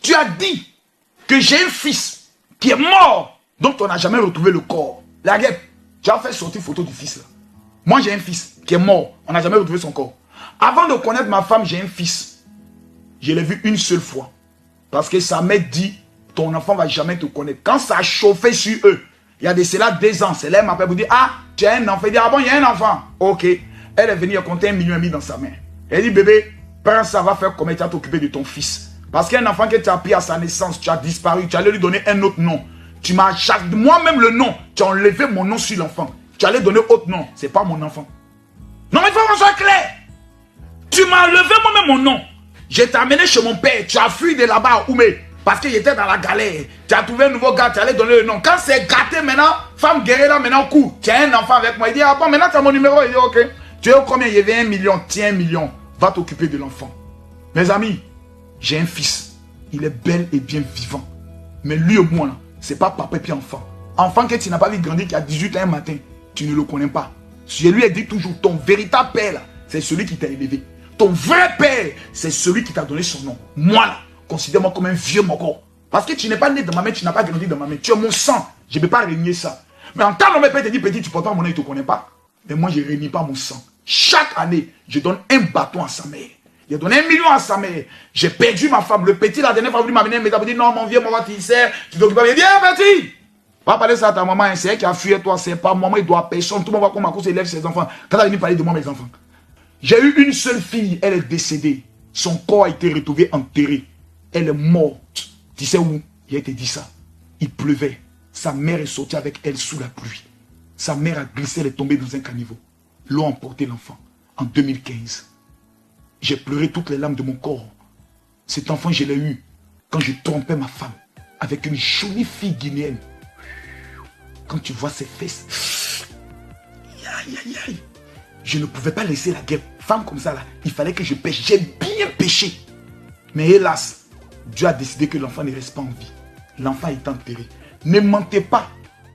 Tu as dit que j'ai un fils qui est mort, dont on n'a jamais retrouvé le corps. La guêpe, tu as fait sortir photo du fils là. Moi j'ai un fils qui est mort, on n'a jamais retrouvé son corps. Avant de connaître ma femme, j'ai un fils. Je l'ai vu une seule fois. Parce que sa mère dit, ton enfant ne va jamais te connaître. Quand ça a chauffé sur eux, il y a de cela 2 ans, c'est là, elle m'appelle pour dire, ah, tu as un enfant. Elle dit, ah bon, il y a un enfant. Ok. Elle est venue compter 1,5 million dans sa main. Elle dit, bébé, prends ça, va faire comment tu vas t'occuper de ton fils. Parce qu'un enfant que tu as pris à sa naissance, tu as disparu, tu allais lui donner un autre nom. Tu m'as moi-même le nom, tu as enlevé mon nom sur l'enfant. Tu allais donner autre nom, c'est pas mon enfant. Non mais il faut qu'on soit clair. Tu m'as enlevé moi-même mon nom. Je t'ai amené chez mon père, tu as fui de là-bas à Oumé. Parce qu'il était dans la galère. Tu as trouvé un nouveau gars, tu allais donner le nom. Quand c'est gâté maintenant, femme guérie là maintenant, coup. Tu as un enfant avec moi. Il dit, ah bon, maintenant tu as mon numéro. Il dit, ok. Tu as combien? Il y avait 1 million. Tiens, 1 million. Va t'occuper de l'enfant. Mes amis, j'ai un fils. Il est bel et bien vivant. Mais lui et moi, c'est pas papa et puis enfant. Enfant que tu n'as pas vu grandir qui a 18 ans un matin, tu ne le connais pas. Je lui ai dit toujours, ton véritable père, c'est celui qui t'a élevé. Ton vrai père, c'est celui qui t'a donné son nom. Moi, là, considère-moi comme un vieux moko. Parce que tu n'es pas né dans ma main, tu n'as pas grandi dans ma main. Tu es mon sang. Je ne peux pas régner ça. Mais en tant que mon père te dit, petit, tu ne portes pas mon nom, il ne te connaît pas. Mais moi, je ne réunis pas mon sang. Chaque année, je donne un bâton à sa mère. J'ai donné 1 million à sa mère. J'ai perdu ma femme. Le petit, la dernière fois, voulu m'amener, mais il dit, non, mon vieux, mon tu sais, tu t'occupes pas. Il dit, viens, petit. Va parler ça à ta maman, c'est elle qui a fui toi, c'est pas moi, il doit personne. Tout le monde va comme à cause élève ses enfants. Quand elle est venue parler de moi, mes enfants. J'ai eu une seule fille, elle est décédée. Son corps a été retrouvé enterré. Elle est morte. Tu sais où? Il a été dit ça. Il pleuvait. Sa mère est sortie avec elle sous la pluie. Sa mère a glissé, elle est tombée dans un caniveau. L'eau a emporté l'enfant en 2015. J'ai pleuré toutes les larmes de mon corps. Cet enfant, je l'ai eu quand je trompais ma femme avec une jolie fille guinéenne. Quand tu vois ses fesses, aïe, aïe, aïe. Je ne pouvais pas laisser la guêpe. Femme comme ça, là, il fallait que je pêche. J'ai bien pêché. Mais hélas, Dieu a décidé que l'enfant ne reste pas en vie. L'enfant est enterré. Ne mentez pas